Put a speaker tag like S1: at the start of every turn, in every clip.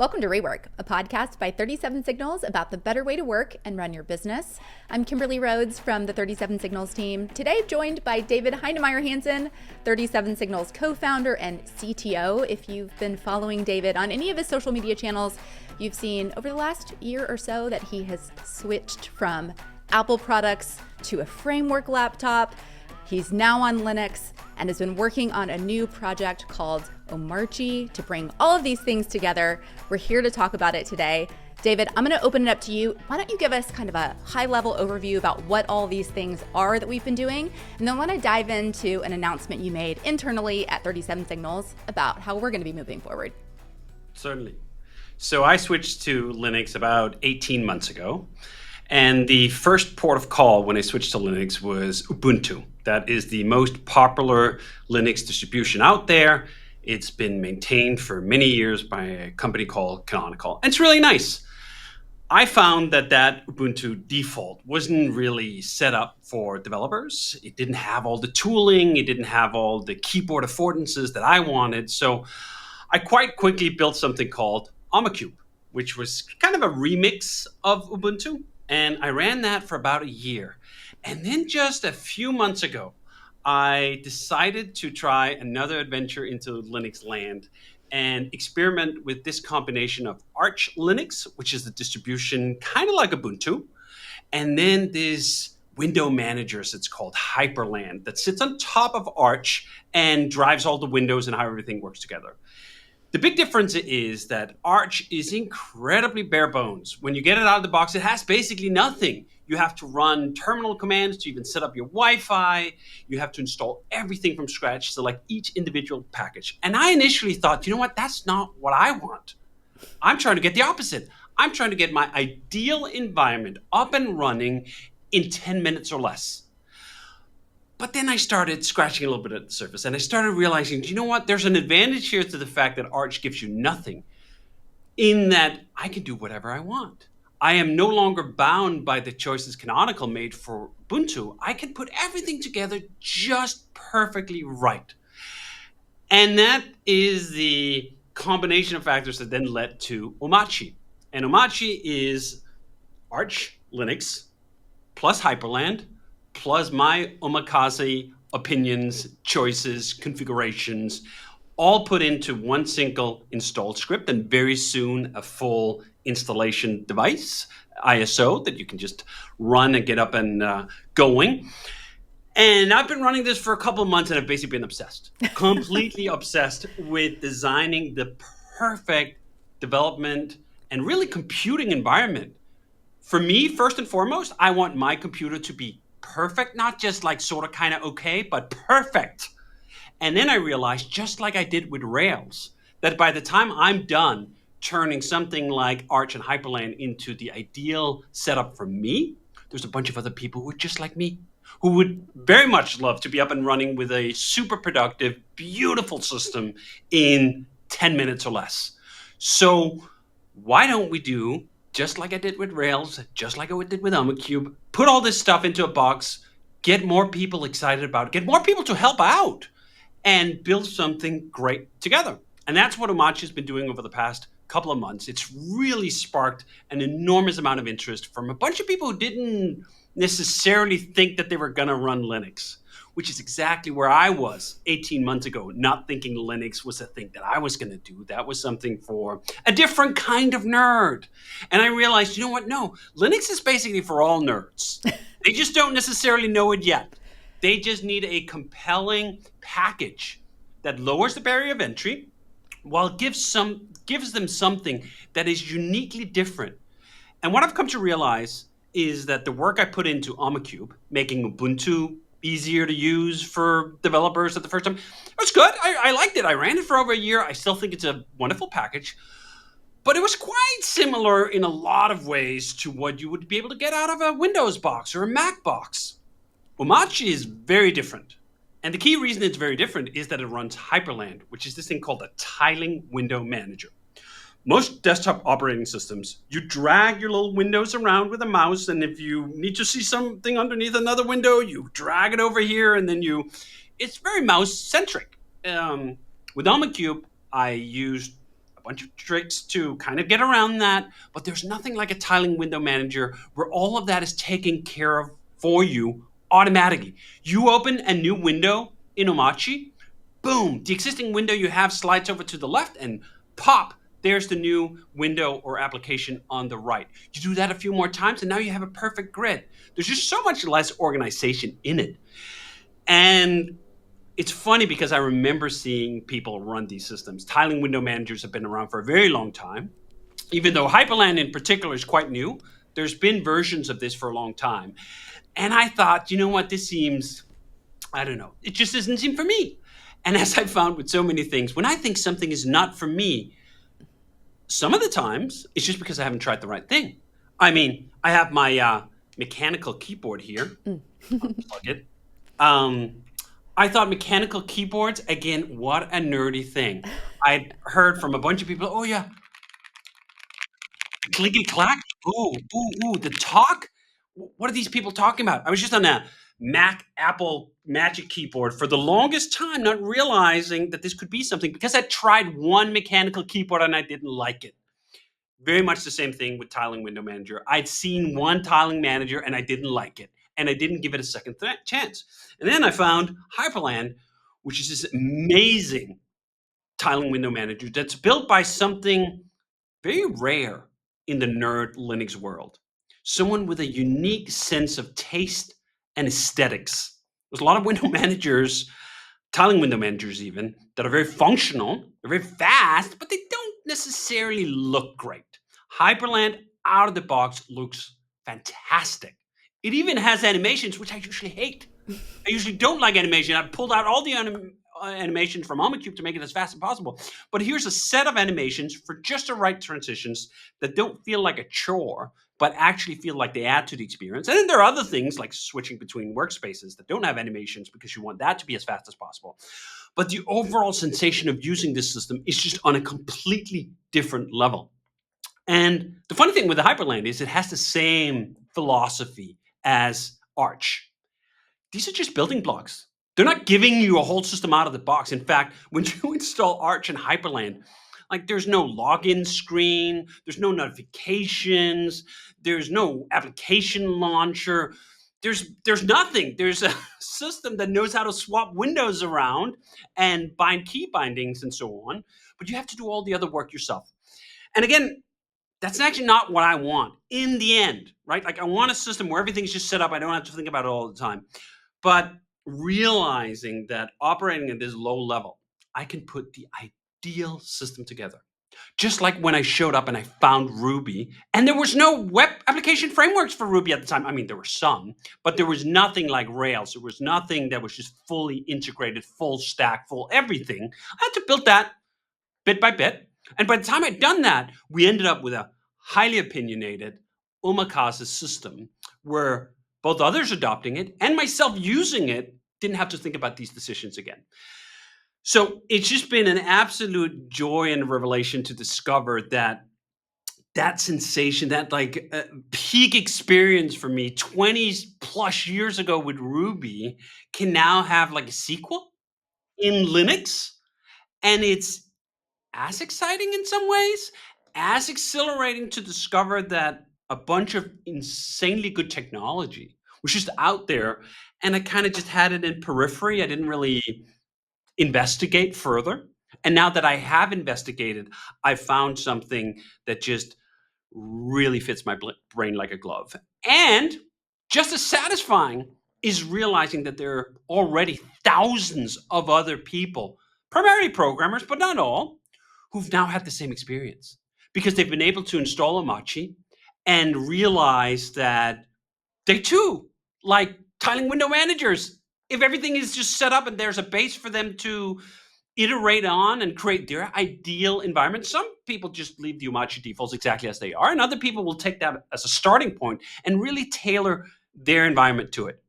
S1: Welcome to REWORK, a podcast by 37signals about the better way to work and run your business. I'm Kimberly Rhodes from the 37signals team. Today, joined by David Heinemeier Hansson, 37signals co-founder and CTO. If you've been following David on any of his social media channels, you've seen over the last year or so that he has switched from Apple products to a framework laptop. He's now on Linux and has been working on a new project called Omarchy to bring all of these things together. We're here to talk about it today. David, I'm going to open it up to you. Why don't you give us kind of a high-level overview about what all these things are that we've been doing, and then I want to dive into an announcement you made internally at 37signals about how we're going to be moving forward.
S2: Certainly. So I switched to Linux about 18 months ago. And the first port of call when I switched to Linux was Ubuntu. That is the most popular Linux distribution out there. It's been maintained for many years by a company called Canonical. And it's really nice. I found that Ubuntu default wasn't really set up for developers. It didn't have all the tooling. It didn't have all the keyboard affordances that I wanted. So I quite quickly built something called Omakub, which was kind of a remix of Ubuntu. And I ran that for about a year. And then just a few months ago, I decided to try another adventure into Linux land and experiment with this combination of Arch Linux, which is the distribution kind of like Ubuntu, and then this window manager, as it's called, Hyprland, that sits on top of Arch and drives all the windows and how everything works together. The big difference is that Arch is incredibly bare bones. When you get it out of the box, it has basically nothing. You have to run terminal commands to even set up your Wi-Fi. You have to install everything from scratch, select each individual package. And I initially thought, you know what, that's not what I want. I'm trying to get the opposite. I'm trying to get my ideal environment up and running in 10 minutes or less. But then I started scratching a little bit at the surface and I started realizing, do you know what? There's an advantage here to the fact that Arch gives you nothing in that I can do whatever I want. I am no longer bound by the choices Canonical made for Ubuntu. I can put everything together just perfectly right. And that is the combination of factors that then led to Omarchy. And Omarchy is Arch Linux plus Hyprland plus my omakase opinions, choices, configurations, all put into one single installed script, and very soon a full installation device, ISO, that you can just run and get up and going. And I've been running this for a couple of months and I've basically been obsessed, completely obsessed with designing the perfect development and really computing environment. For me, first and foremost, I want my computer to be perfect, not just like sort of kind of okay, but perfect. And then I realized, just like I did with Rails, that by the time I'm done turning something like Arch and Hyprland into the ideal setup for me, there's a bunch of other people who are just like me, who would very much love to be up and running with a super productive, beautiful system in 10 minutes or less. So why don't we do just like I did with Rails, just like I did with Omakub, put all this stuff into a box, get more people excited about it, get more people to help out, and build something great together. And that's what Omarchy has been doing over the past couple of months. It's really sparked an enormous amount of interest from a bunch of people who didn't necessarily think that they were going to run Linux, which is exactly where I was 18 months ago, not thinking Linux was a thing that I was going to do. That was something for a different kind of nerd. And I realized, you know what? No, Linux is basically for all nerds. They just don't necessarily know it yet. They just need a compelling package that lowers the barrier of entry while gives them something that is uniquely different. And what I've come to realize is that the work I put into Omakub, making Ubuntu easier to use for developers at the first time, it was good. I liked it. I ran it for over a year. I still think it's a wonderful package. But it was quite similar in a lot of ways to what you would be able to get out of a Windows box or a Mac box. Omarchy is very different. And the key reason it's very different is that it runs Hyprland, which is this thing called a tiling window manager. Most desktop operating systems, you drag your little windows around with a mouse, and if you need to see something underneath another window, you drag it over here, and then it's very mouse-centric. With Omakub, I used a bunch of tricks to kind of get around that, but there's nothing like a tiling window manager where all of that is taken care of for you automatically. You open a new window in Omarchy, boom, the existing window you have slides over to the left, and pop, there's the new window or application on the right. You do that a few more times, and now you have a perfect grid. There's just so much less organization in it. And it's funny because I remember seeing people run these systems. Tiling window managers have been around for a very long time. Even though Hyprland in particular is quite new, there's been versions of this for a long time. And I thought, you know what, this seems, I don't know, it just doesn't seem for me. And as I found with so many things, when I think something is not for me, some of the times it's just because I haven't tried the right thing. I mean, I have my mechanical keyboard here. Unplug it. I thought mechanical keyboards, again, what a nerdy thing. I'd heard from a bunch of people, oh yeah, clicky clack. Ooh, the talk. What are these people talking about? I was just on a Mac Apple Magic Keyboard for the longest time, not realizing that this could be something because I tried one mechanical keyboard and I didn't like it. Very much the same thing with Tiling Window Manager. I'd seen one tiling manager and I didn't like it, and I didn't give it a second chance. And then I found Hyprland, which is this amazing tiling window manager that's built by something very rare in the nerd Linux world. Someone with a unique sense of taste and aesthetics. There's a lot of window managers, tiling window managers even, that are very functional, they're very fast, but they don't necessarily look great. Hyprland out of the box looks fantastic. It even has animations, which I usually hate. I usually don't like animation. I've pulled out all the animations from Omakub to make it as fast as possible. But here's a set of animations for just the right transitions that don't feel like a chore, but actually feel like they add to the experience. And then there are other things like switching between workspaces that don't have animations because you want that to be as fast as possible. But the overall sensation of using this system is just on a completely different level. And the funny thing with the Hyprland is it has the same philosophy as Arch. These are just building blocks. They're not giving you a whole system out of the box. In fact, when you install Arch and Hyprland, like there's no login screen, there's no notifications, there's no application launcher, there's nothing. There's a system that knows how to swap windows around and bind key bindings and so on, but you have to do all the other work yourself. And again, that's actually not what I want in the end, right? Like I want a system where everything's just set up. I don't have to think about it all the time. But realizing that operating at this low level, I can put the ideal system together. Just like when I showed up and I found Ruby, and there was no web application frameworks for Ruby at the time. I mean, there were some, but there was nothing like Rails. There was nothing that was just fully integrated, full stack, full everything. I had to build that bit by bit. And by the time I'd done that, we ended up with a highly opinionated Omakase system where both others adopting it and myself using it didn't have to think about these decisions again. So it's just been an absolute joy and revelation to discover that sensation, that like peak experience for me 20 plus years ago with Ruby can now have like a sequel in Linux. And it's as exciting in some ways, as exhilarating to discover that a bunch of insanely good technology was just out there, and I kind of just had it in periphery. I didn't really investigate further. And now that I have investigated, I found something that just really fits my brain like a glove. And just as satisfying is realizing that there are already thousands of other people, primarily programmers, but not all, who've now had the same experience because they've been able to install Omarchy and realize that they too, like tiling window managers, if everything is just set up and there's a base for them to iterate on and create their ideal environment. Some people just leave the Omarchy defaults exactly as they are, and other people will take that as a starting point and really tailor their environment to it.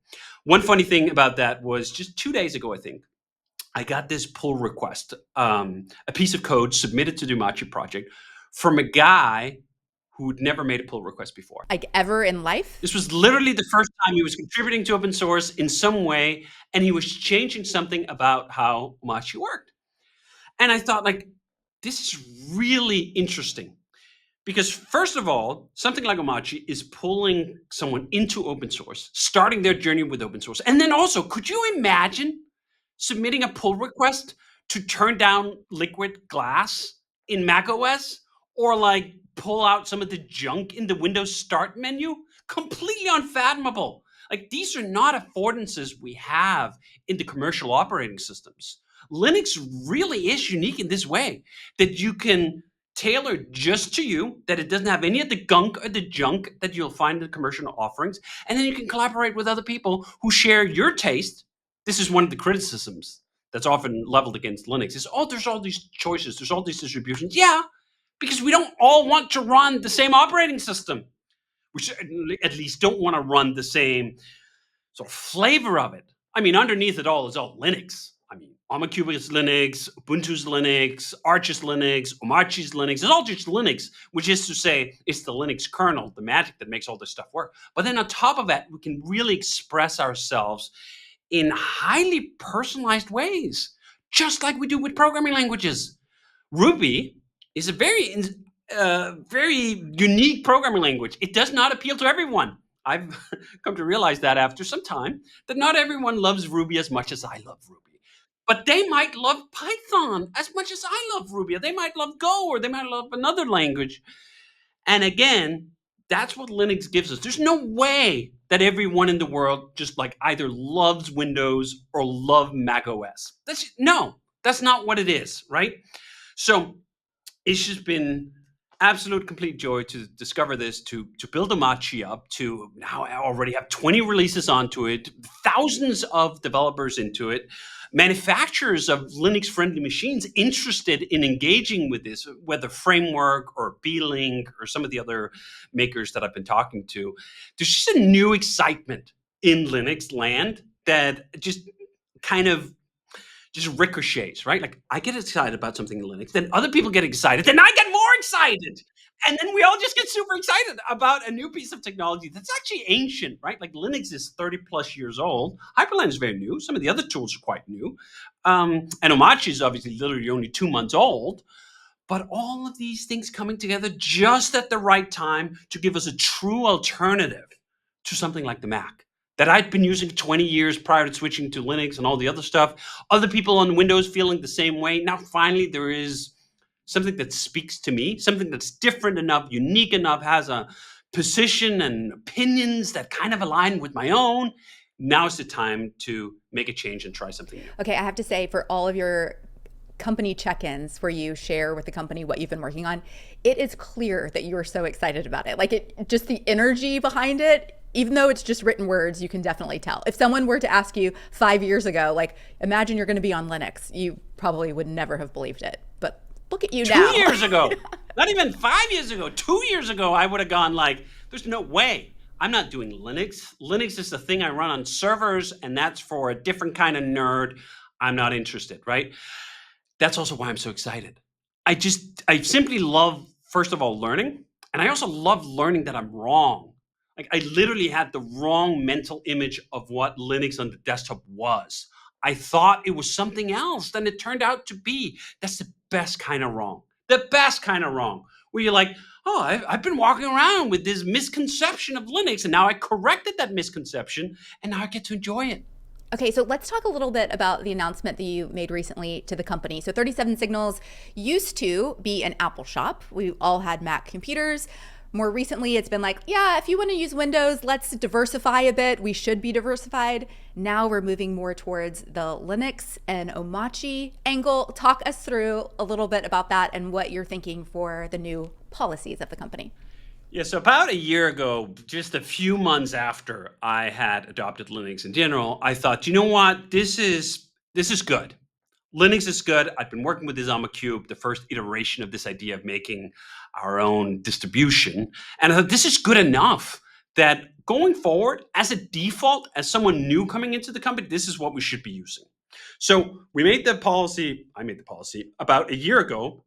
S2: One funny thing about that was just 2 days ago, I think, I got this pull request, a piece of code submitted to the Omarchy project from a guy who'd never made a pull request before.
S1: Like ever in life?
S2: This was literally the first time he was contributing to open source in some way, and he was changing something about how Omarchy worked. And I thought, like, this is really interesting because, first of all, something like Omarchy is pulling someone into open source, starting their journey with open source. And then also, could you imagine submitting a pull request to turn down liquid glass in macOS, or like pull out some of the junk in the Windows Start menu? Completely unfathomable. Like, these are not affordances we have in the commercial operating systems. Linux really is unique in this way that you can tailor just to you, that it doesn't have any of the gunk or the junk that you'll find in the commercial offerings. And then you can collaborate with other people who share your taste. This is one of the criticisms that's often leveled against Linux is, oh, there's all these choices, there's all these distributions. Yeah, because we don't all want to run the same operating system. We should at least don't want to run the same sort of flavor of it. I mean, underneath it all is all Linux. I mean, Omakub is Linux, Ubuntu's Linux, Arch is Linux, Omarchy's Linux. It's all just Linux, which is to say, it's the Linux kernel, the magic that makes all this stuff work. But then on top of that, we can really express ourselves in highly personalized ways, just like we do with programming languages. Ruby is a very unique programming language. It does not appeal to everyone. I've come to realize that after some time, that not everyone loves Ruby as much as I love Ruby. But they might love Python as much as I love Ruby. Or they might love Go, or they might love another language. And again, that's what Linux gives us. There's no way that everyone in the world just like either loves Windows or love Mac OS. That's not what it is, right? So it's just been absolute complete joy to discover this, to build Omarchy up, to now I already have 20 releases onto it, thousands of developers into it, manufacturers of Linux-friendly machines interested in engaging with this, whether Framework or B-Link or some of the other makers that I've been talking to. There's just a new excitement in Linux land that just kind of just ricochets, right? Like, I get excited about something in Linux, then other people get excited, then I get more excited. And then we all just get super excited about a new piece of technology that's actually ancient, right? Like, Linux is 30 plus years old. Hyprland is very new. Some of the other tools are quite new. And Omarchy is obviously literally only 2 months old. But all of these things coming together just at the right time to give us a true alternative to something like the Mac that I'd been using 20 years prior to switching to Linux and all the other stuff. Other people on Windows feeling the same way. Now, finally, there is something that speaks to me, something that's different enough, unique enough, has a position and opinions that kind of align with my own. Now's the time to make a change and try something new.
S1: Okay, I have to say, for all of your company check-ins where you share with the company what you've been working on, it is clear that you are so excited about it. Like, it just the energy behind it, even though it's just written words, you can definitely tell. If someone were to ask you 5 years ago, like, imagine you're going to be on Linux, you probably would never have believed it. But look at you now.
S2: 2 years ago, not even 5 years ago, 2 years ago, I would have gone like, there's no way. I'm not doing Linux. Linux is the thing I run on servers, and that's for a different kind of nerd. I'm not interested, right? That's also why I'm so excited. I simply love, first of all, learning. And I also love learning that I'm wrong. Like, I literally had the wrong mental image of what Linux on the desktop was. I thought it was something else than it turned out to be. That's the best kind of wrong. The best kind of wrong. Where you're like, oh, I've been walking around with this misconception of Linux, and now I corrected that misconception, and now I get to enjoy it.
S1: Okay, so let's talk a little bit about the announcement that you made recently to the company. So 37 Signals used to be an Apple shop. We all had Mac computers. More recently, it's been like, yeah, if you want to use Windows, let's diversify a bit. We should be diversified. Now we're moving more towards the Linux and Omarchy angle. Talk us through a little bit about that and what you're thinking for the new policies of the company.
S2: Yeah, so about a year ago, just a few months after I had adopted Linux in general, I thought, you know what, this is good. Linux is good. I've been working with this Omakub, the first iteration of this idea of making our own distribution. And I thought, this is good enough that going forward, as a default, as someone new coming into the company, this is what we should be using. So I made the policy about a year ago,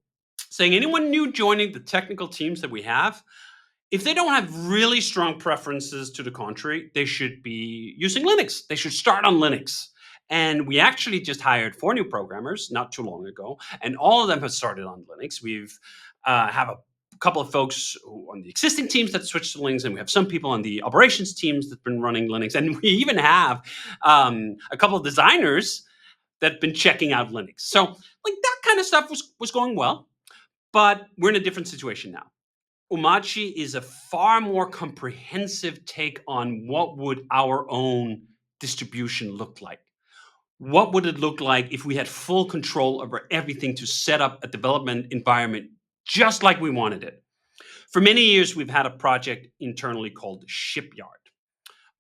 S2: saying anyone new joining the technical teams that we have, if they don't have really strong preferences to the contrary, they should be using Linux. They should start on Linux. And we actually just hired 4 new programmers not too long ago, and all of them have started on Linux. We've have a couple of folks on the existing teams that switched to Linux, and we have some people on the operations teams that've been running Linux, and we even have a couple of designers that have been checking out Linux. So like that kind of stuff was going well, but we're in a different situation now. Omarchy is a far more comprehensive take on what would our own distribution look like. What would it look like if we had full control over everything to set up a development environment just like we wanted it? For many years, we've had a project internally called Shipyard.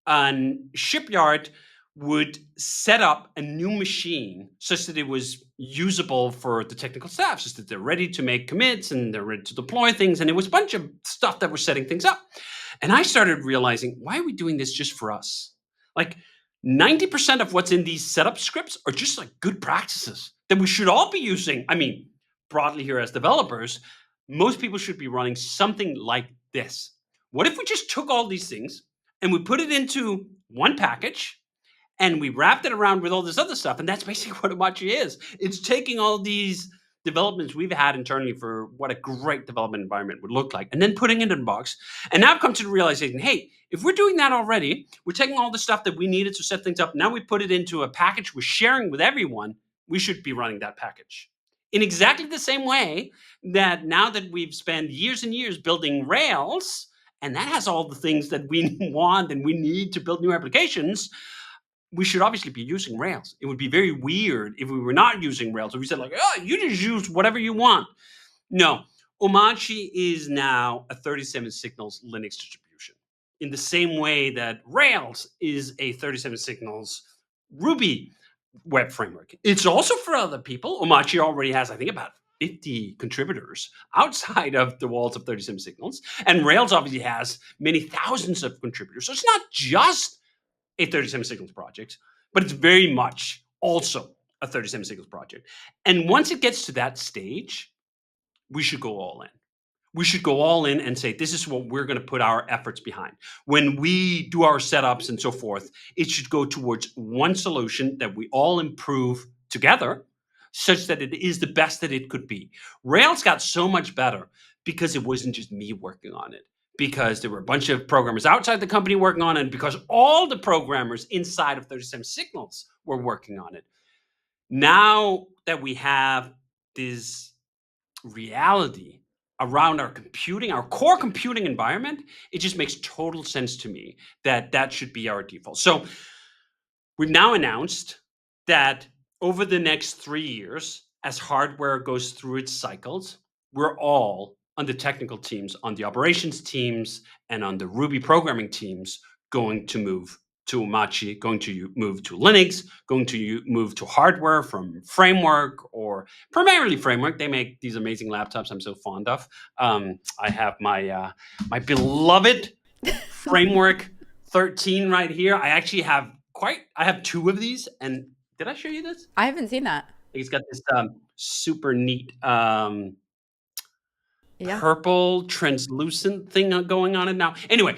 S2: And Shipyard would set up a new machine such that it was usable for the technical staff, such that they're ready to make commits and they're ready to deploy things. And it was a bunch of stuff that was setting things up. And I started realizing, why are we doing this just for us? Like 90% of what's in these setup scripts are just like good practices that we should all be using. I mean, broadly here as developers, most people should be running something like this. What if we just took all these things and we put it into one package and we wrapped it around with all this other stuff? And that's basically what Omarchy is. It's taking all these developments we've had internally for what a great development environment would look like, and then putting it in a box. And now I've come to the realization, hey, if we're doing that already, we're taking all the stuff that we needed to set things up. Now we put it into a package we're sharing with everyone. We should be running that package in exactly the same way that now that we've spent years and years building Rails, and that has all the things that we want and we need to build new applications, we should obviously be using Rails. It would be very weird if we were not using Rails. If we said like, oh, you just use whatever you want. No, Omarchy is now a 37 signals Linux distribution in the same way that Rails is a 37 signals Ruby web framework. It's also for other people. Omarchy already has, I think, about 50 contributors outside of the walls of 37 signals. And Rails obviously has many thousands of contributors. So it's not just a 37 signals project, but it's very much also a 37 signals project. And once it gets to that stage, we should go all in. We should go all in and say, this is what we're going to put our efforts behind. When we do our setups and so forth, it should go towards one solution that we all improve together such that it is the best that it could be. Rails got so much better because it wasn't just me working on it, because there were a bunch of programmers outside the company working on it, and because all the programmers inside of 37 Signals were working on it. Now that we have this reality around our computing, our core computing environment, it just makes total sense to me that that should be our default. So we've now announced that over the next 3 years, as hardware goes through its cycles, we're all on the technical teams, on the operations teams, and on the Ruby programming teams going to move to Omarchy, going to move to Linux, going to move to hardware from Framework, or primarily Framework. They make these amazing laptops I'm so fond of. I have my my beloved Framework 13 right here. I actually have I have 2 of these. And did I show you this?
S1: I haven't seen that.
S2: It's got this super neat
S1: Yeah.
S2: purple translucent thing going on it now. Anyway,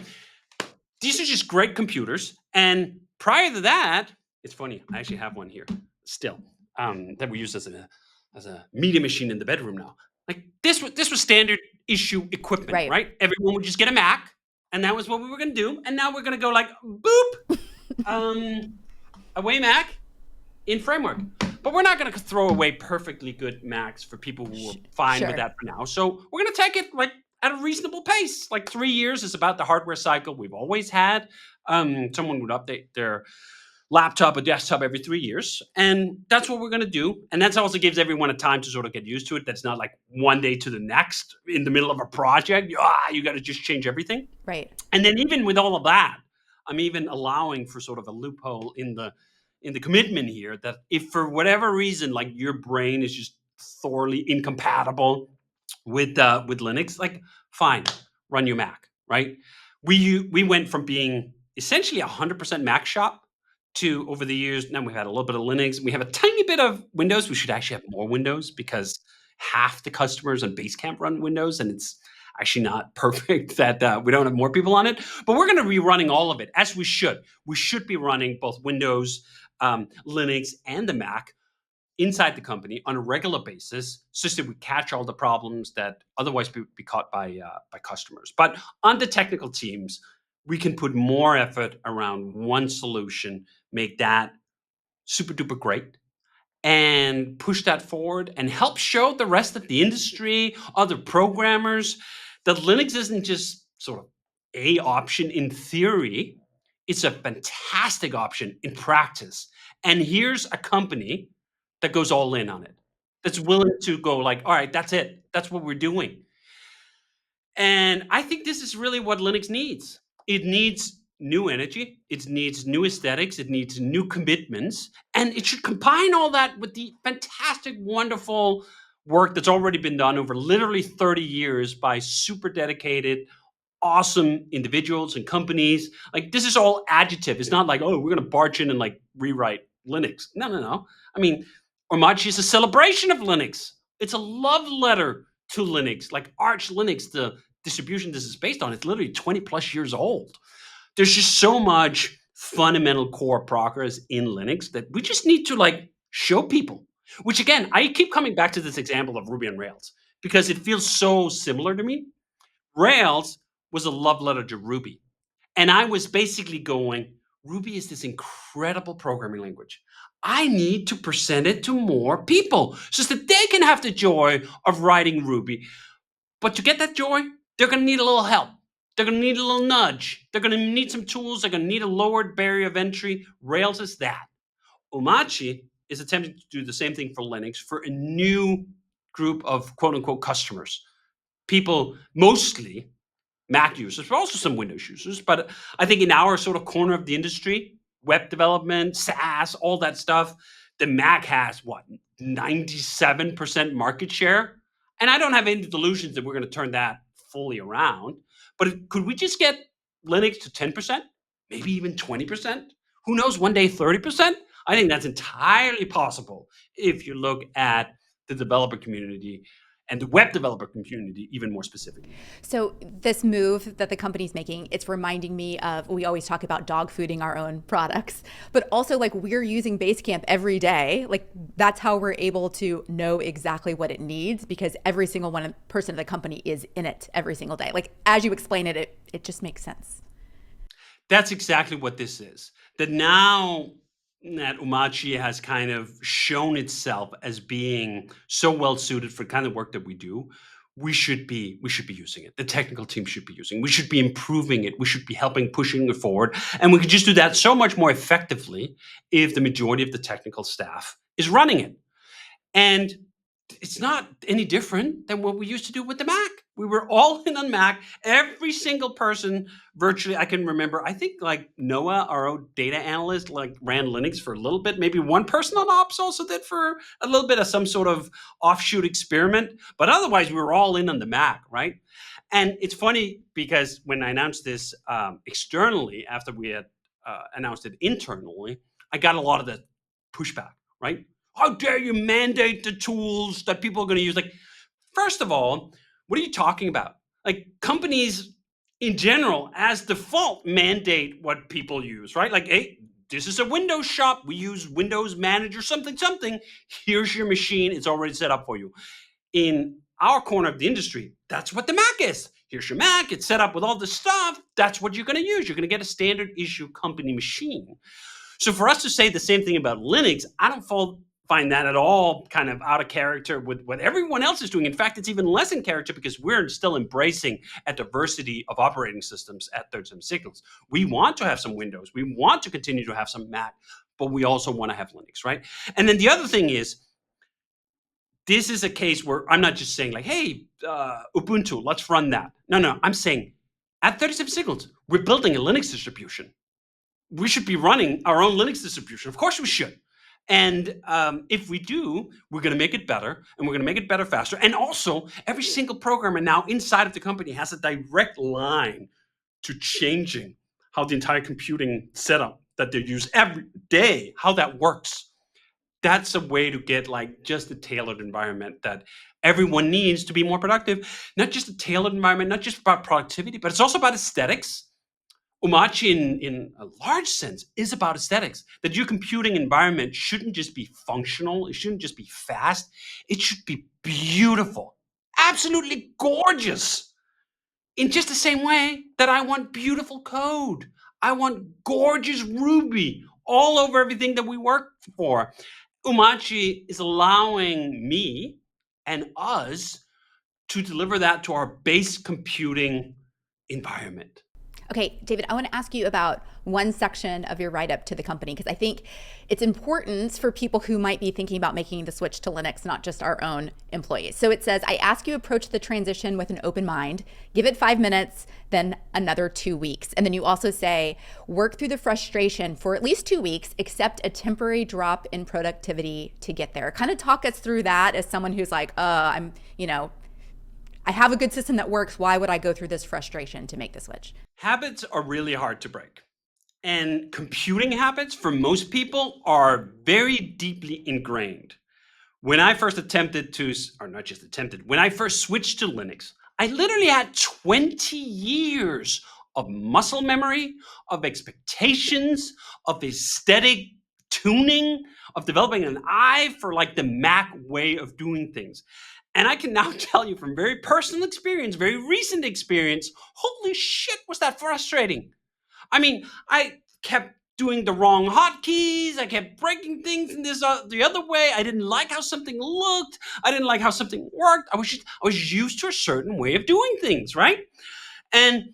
S2: these are just great computers. And prior to that, it's funny, I actually have one here still that we use as a media machine in the bedroom now. Like this was standard issue equipment, right? Everyone would just get a Mac, and that was what we were going to do. And now we're going to go like boop, away Mac in Framework. But we're not going to throw away perfectly good Macs for people who are fine with that for now. So we're going to take it like at a reasonable pace. Like 3 years is about the hardware cycle we've always had. Someone would update their laptop or desktop every 3 years. And that's what we're going to do. And that also gives everyone a time to sort of get used to it. That's not like one day to the next in the middle of a project. You got to just change everything.
S1: Right.
S2: And then even with all of that, I'm even allowing for sort of a loophole in the commitment here that if for whatever reason, like your brain is just thoroughly incompatible with Linux, like fine, run your Mac, right? We went from being essentially 100% Mac shop to over the years, now we've had a little bit of Linux. We have a tiny bit of Windows. We should actually have more Windows because half the customers on Basecamp run Windows, and it's actually not perfect that we don't have more people on it. But we're going to be running all of it as we should. We should be running both Windows Linux and the Mac inside the company on a regular basis, so that we catch all the problems that otherwise would be caught by customers. But on the technical teams, we can put more effort around one solution, make that super duper great, and push that forward and help show the rest of the industry, other programmers, that Linux isn't just sort of a option in theory. It's a fantastic option in practice. And here's a company that goes all in on it, that's willing to go like, all right, that's it. That's what we're doing. And I think this is really what Linux needs. It needs new energy, it needs new aesthetics, it needs new commitments, and it should combine all that with the fantastic, wonderful work that's already been done over literally 30 years by super dedicated, awesome individuals and companies. Like, this is all adjective. It's not like, oh, we're going to barge in and like rewrite Linux. No. I mean, Omarchy is a celebration of Linux. It's a love letter to Linux. Like Arch Linux, the distribution this is based on, it's literally 20 plus years old. There's just so much fundamental core progress in Linux that we just need to like show people. Which again, I keep coming back to this example of Ruby on Rails because it feels so similar to me. Rails was a love letter to Ruby. And I was basically going, Ruby is this incredible programming language. I need to present it to more people so that they can have the joy of writing Ruby. But to get that joy, they're going to need a little help. They're going to need a little nudge. They're going to need some tools. They're going to need a lowered barrier of entry. Rails is that. Omarchy is attempting to do the same thing for Linux for a new group of quote unquote customers. People, mostly Mac users, but also some Windows users. But I think in our sort of corner of the industry, web development, SaaS, all that stuff, the Mac has what, 97% market share? And I don't have any delusions that we're going to turn that fully around. But could we just get Linux to 10%, maybe even 20%? Who knows, one day 30%? I think that's entirely possible if you look at the developer community and the web developer community even more specifically.
S1: So this move that the company's making, it's reminding me of, we always talk about dog fooding our own products, but also like we're using Basecamp every day. Like that's how we're able to know exactly what it needs because every single person of the company is in it every single day. Like as you explain it, it just makes sense.
S2: That's exactly what this is. That now that Omarchy has kind of shown itself as being so well suited for the kind of work that we do, we should be using it. The technical team should be using it. We should be improving it. We should be helping pushing it forward. And we could just do that so much more effectively if the majority of the technical staff is running it. And it's not any different than what we used to do with the Mac. We were all in on Mac. Every single person virtually, I can remember, I think like Noah, our own data analyst, like ran Linux for a little bit. Maybe one person on ops also did for a little bit of some sort of offshoot experiment. But otherwise, we were all in on the Mac, right? And it's funny because when I announced this externally, after we had announced it internally, I got a lot of the pushback, right? How dare you mandate the tools that people are going to use? Like, first of all, what are you talking about? Like, companies in general, as default, mandate what people use, right? Like, hey, this is a Windows shop. We use Windows Manager, something. Here's your machine. It's already set up for you. In our corner of the industry, that's what the Mac is. Here's your Mac. It's set up with all the stuff. That's what you're going to use. You're going to get a standard issue company machine. So for us to say the same thing about Linux, I don't find that at all kind of out of character with what everyone else is doing. In fact, it's even less in character because we're still embracing a diversity of operating systems at 37signals. We want to have some Windows. We want to continue to have some Mac, but we also want to have Linux, right? And then the other thing is, this is a case where I'm not just saying like, hey, Ubuntu, let's run that. No, I'm saying at 37signals, we're building a Linux distribution. We should be running our own Linux distribution. Of course we should. And if we do, we're going to make it better, and we're going to make it better faster. And also, every single programmer now inside of the company has a direct line to changing how the entire computing setup that they use every day, how that works. That's a way to get like just a tailored environment that everyone needs to be more productive. Not just a tailored environment, not just about productivity, but it's also about aesthetics. Omarchy, in a large sense, is about aesthetics. That your computing environment shouldn't just be functional, it shouldn't just be fast, it should be beautiful, absolutely gorgeous. In just the same way that I want beautiful code, I want gorgeous Ruby all over everything that we work for. Omarchy is allowing me and us to deliver that to our base computing environment.
S1: Okay, David, I want to ask you about one section of your write-up to the company, because I think it's important for people who might be thinking about making the switch to Linux, not just our own employees. So it says, I ask you approach the transition with an open mind, give it 5 minutes, then another 2 weeks. And then you also say, work through the frustration for at least 2 weeks, accept a temporary drop in productivity to get there. Kind of talk us through that as someone who's like, I have a good system that works. Why would I go through this frustration to make the switch?
S2: Habits are really hard to break. And computing habits for most people are very deeply ingrained. When I first when I first switched to Linux, I literally had 20 years of muscle memory, of expectations, of aesthetic tuning, of developing an eye for like the Mac way of doing things. And I can now tell you from very personal experience, very recent experience, holy shit, was that frustrating. I mean, I kept doing the wrong hotkeys. I kept breaking things in the other way. I didn't like how something looked. I didn't like how something worked. I was used to a certain way of doing things, right? And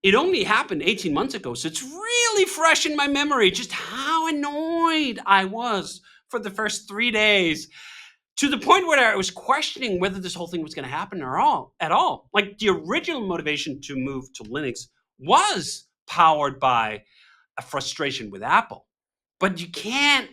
S2: it only happened 18 months ago, so it's really fresh in my memory just how annoyed I was for the first 3 days, to the point where I was questioning whether this whole thing was going to happen at all. Like, the original motivation to move to Linux was powered by a frustration with Apple. But you can't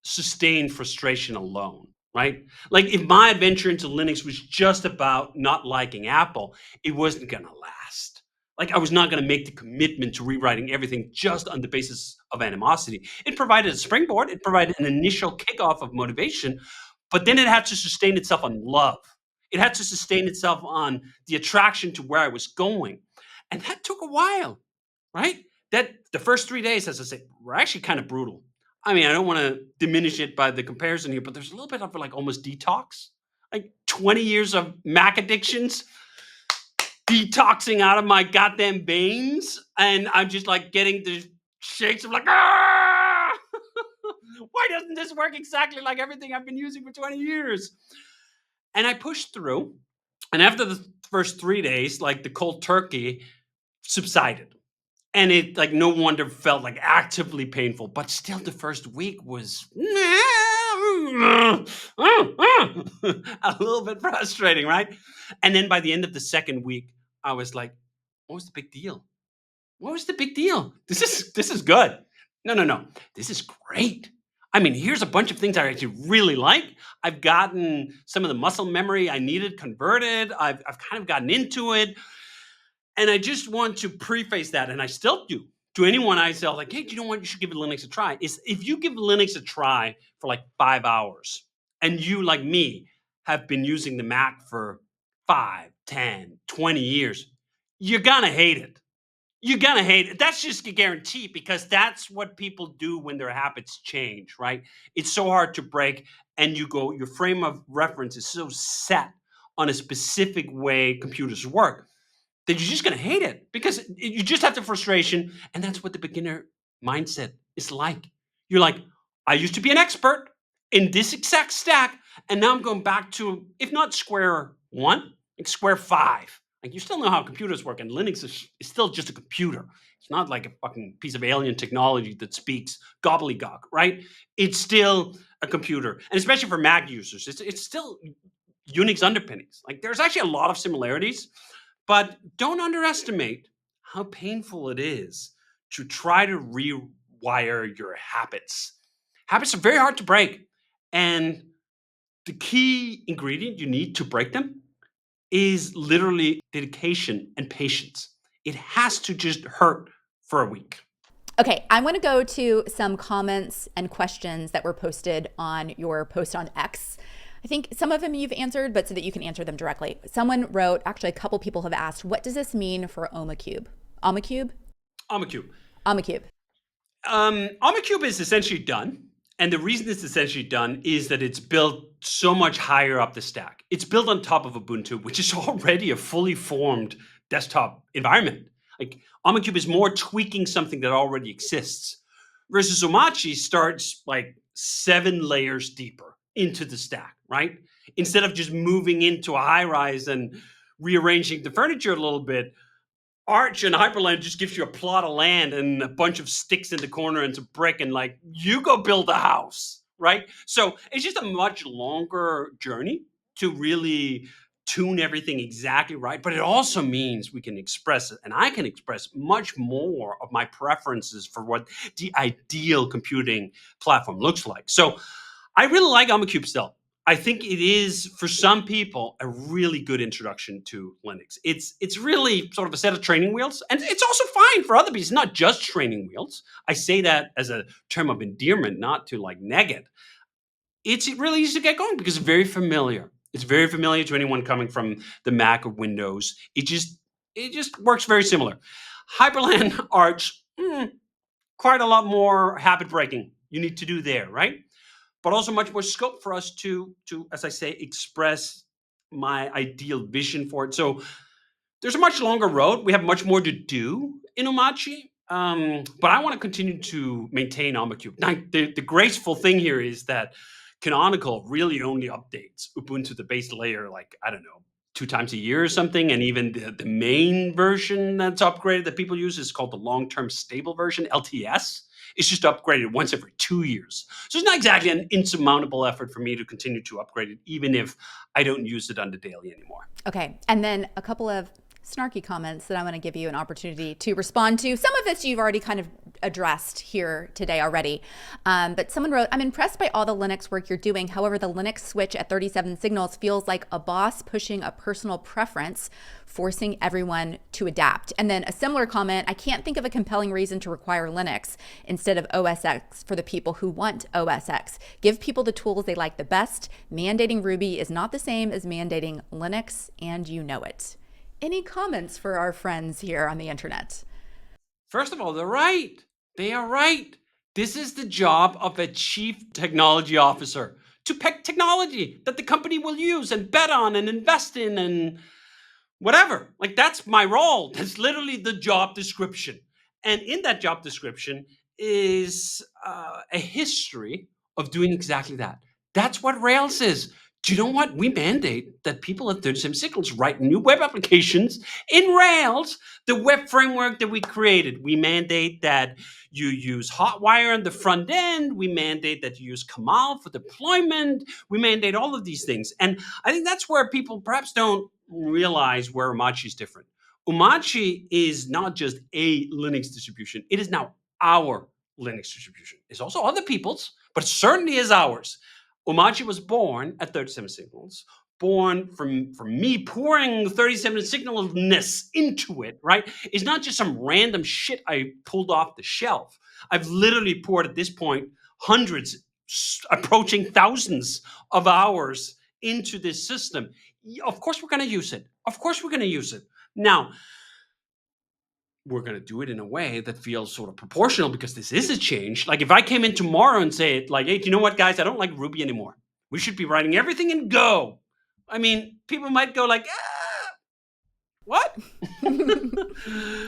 S2: sustain frustration alone, right? Like, if my adventure into Linux was just about not liking Apple, it wasn't going to last. Like, I was not going to make the commitment to rewriting everything just on the basis of animosity. It provided a springboard. It provided an initial kickoff of motivation, but then it had to sustain itself on love. It had to sustain itself on the attraction to where I was going. And that took a while, right? That the first 3 days, as I say, were actually kind of brutal. I mean, I don't want to diminish it by the comparison here, but there's a little bit of like almost detox, like 20 years of Mac addictions, detoxing out of my goddamn veins. And I'm just like getting the shakes of like, ah! Why doesn't this work exactly like everything I've been using for 20 years? And I pushed through. And after the first 3 days, like the cold turkey subsided. And it like no wonder felt like actively painful, but still the first week was a little bit frustrating, right? And then by the end of the second week, I was like, what was the big deal? What was the big deal? This is good. No. This is great. I mean, here's a bunch of things I actually really like. I've gotten some of the muscle memory I needed converted. I've kind of gotten into it. And I just want to preface that, and I still do, to anyone I say, like, hey, do you know what? You should give Linux a try. Is if you give Linux a try for like 5 hours, and you, like me, have been using the Mac for 5, 10, 20 years, you're going to hate it. You're going to hate it. That's just a guarantee, because that's what people do when their habits change, right? It's so hard to break, and your frame of reference is so set on a specific way computers work that you're just going to hate it, because you just have the frustration. And that's what the beginner mindset is like. You're like, I used to be an expert in this exact stack, and now I'm going back to, if not square one, like square 5. Like, you still know how computers work, and Linux is still just a computer. It's not like a fucking piece of alien technology that speaks gobbledygook, right? It's still a computer. And especially for Mac users, it's still Unix underpinnings. Like, there's actually a lot of similarities, but don't underestimate how painful it is to try to rewire your habits. Habits are very hard to break. And the key ingredient you need to break them is literally dedication and patience. It has to just hurt for a week.
S1: Okay, I want to go to some comments and questions that were posted on your post on X. I think some of them you've answered, but so that you can answer them directly. Someone wrote, actually a couple people have asked, what does this mean for Omakub? Omakub?
S2: Omakub.
S1: Omakub.
S2: Omakub is essentially done. And the reason it's essentially done is that it's built so much higher up the stack. It's built on top of Ubuntu, which is already a fully formed desktop environment. Like Omakub is more tweaking something that already exists, versus Omarchy starts like 7 layers deeper into the stack, right? Instead of just moving into a high rise and rearranging the furniture a little bit, Arch and Hyprland just gives you a plot of land and a bunch of sticks in the corner and some brick, and like, you go build a house, right? So it's just a much longer journey to really tune everything exactly right. But it also means we can express it, and I can express much more of my preferences for what the ideal computing platform looks like. So I really like Omakub still. I think it is, for some people, a really good introduction to Linux. It's really sort of a set of training wheels, and it's also fine for other people. It's not just training wheels. I say that as a term of endearment, not to like neg it. It's really easy to get going because it's very familiar. It's very familiar to anyone coming from the Mac or Windows. It just works very similar. Hyprland Arch, quite a lot more habit breaking you need to do there, right? But also much more scope for us to, as I say, express my ideal vision for it. So there's a much longer road. We have much more to do in Omarchy. But I want to continue to maintain Omakub. Now, the graceful thing here is that Canonical really only updates Ubuntu, the base layer, like, I don't know, 2 times a year or something. And even the main version that's upgraded that people use is called the long-term stable version, LTS. It's just upgraded once every 2 years. So it's not exactly an insurmountable effort for me to continue to upgrade it, even if I don't use it on the daily anymore.
S1: Okay. And then a couple of snarky comments that I want to give you an opportunity to respond to. Some of this you've already kind of addressed here today already. But someone wrote, I'm impressed by all the Linux work you're doing. However, the Linux switch at 37 Signals feels like a boss pushing a personal preference, forcing everyone to adapt. And then a similar comment, I can't think of a compelling reason to require Linux instead of OS X for the people who want OS X. Give people the tools they like the best. Mandating Ruby is not the same as mandating Linux, and you know it. Any comments for our friends here on the internet?
S2: First of all, they're right. They are right. This is the job of a chief technology officer, to pick technology that the company will use and bet on and invest in and whatever. Like, that's my role. That's literally the job description. And in that job description is a history of doing exactly that. That's what Rails is. Do you know what? We mandate that people at 37 Signals write new web applications in Rails, the web framework that we created. We mandate that you use Hotwire on the front end. We mandate that you use Kamal for deployment. We mandate all of these things. And I think that's where people perhaps don't realize where Omarchy is different. Omarchy is not just a Linux distribution. It is now our Linux distribution. It's also other people's, but it certainly is ours. Omarchy was born at 37 Signals, born from me pouring 37 Signals-ness into it, right? It's not just some random shit I pulled off the shelf. I've literally poured, at this point, hundreds, approaching thousands of hours into this system. Of course we're going to use it. Of course we're going to use it. Now, we're going to do it in a way that feels sort of proportional, because this is a change. Like, if I came in tomorrow and said, like, hey, do you know what, guys? I don't like Ruby anymore. We should be writing everything in Go. I mean, people might go like, what?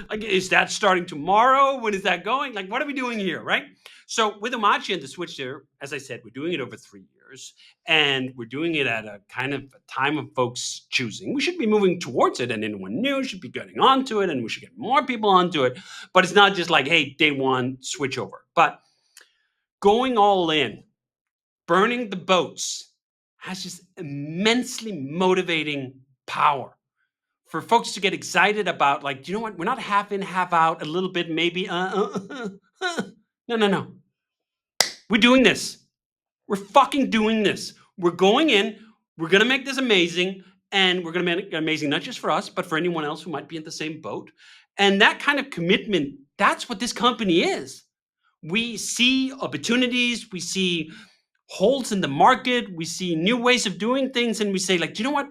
S2: Like, is that starting tomorrow? When is that going? Like, what are we doing here, right? So with Omarchy and the switch there, as I said, we're doing it over 3 years, and we're doing it at a kind of a time of folks choosing. We should be moving towards it, and anyone new should be getting onto it, and we should get more people onto it. But it's not just like, hey, day one, switch over. But going all in, burning the boats, has just immensely motivating power for folks to get excited about, like, you know what? We're not half in, half out, a little bit, maybe. No. We're doing this. We're fucking doing this. We're going in. We're going to make this amazing. And we're going to make it amazing, not just for us, but for anyone else who might be in the same boat. And that kind of commitment, that's what this company is. We see opportunities. We see holes in the market. We see new ways of doing things. And we say, like, do you know what?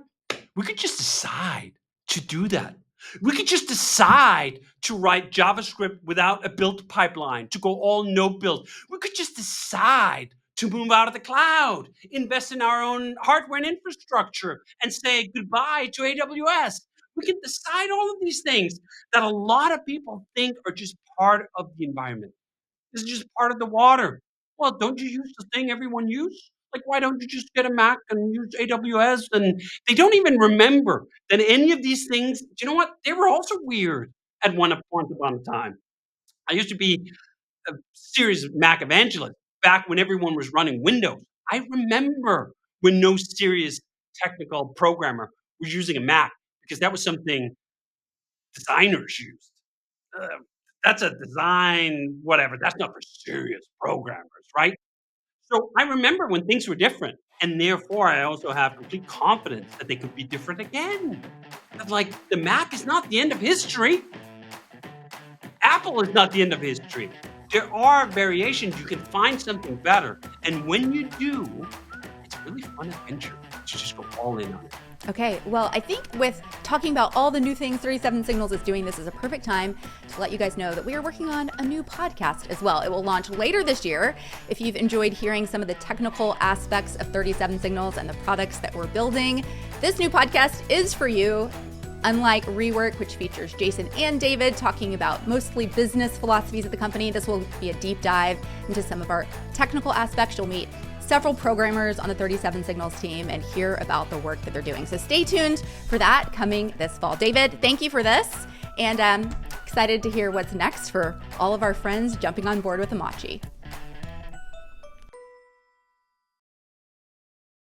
S2: We could just decide to do that. We could just decide to write JavaScript without a build pipeline, to go all no build. We could just decide to move out of the cloud, invest in our own hardware and infrastructure, and say goodbye to AWS. We can decide all of these things that a lot of people think are just part of the environment. This is just part of the water. Well, don't you use the thing everyone uses? Like, why don't you just get a Mac and use AWS? And they don't even remember that any of these things, do you know what? They were also weird at one point upon a time. I used to be a serious Mac evangelist back when everyone was running Windows. I remember when no serious technical programmer was using a Mac because that was something designers used. Uh, that's a design, whatever. That's not for serious programmers, right? So I remember when things were different, and therefore I also have complete confidence that they could be different again. But like the Mac is not the end of history. Apple is not the end of history. There are variations. You can find something better, and when you do, it's a really fun adventure to just go all in on it.
S1: Okay, well, I think with talking about all the new things 37 Signals is doing, this is a perfect time to let you guys know that we are working on a new podcast as well. It will launch later this year. If you've enjoyed hearing some of the technical aspects of 37 Signals and the products that we're building, this new podcast is for you. Unlike REWORK, which features Jason and David talking about mostly business philosophies of the company, this will be a deep dive into some of our technical aspects. You'll meet several programmers on the 37 Signals team and hear about the work that they're doing. So stay tuned for that coming this fall. David, thank you for this, and I'm excited to hear what's next for all of our friends jumping on board with Omarchy.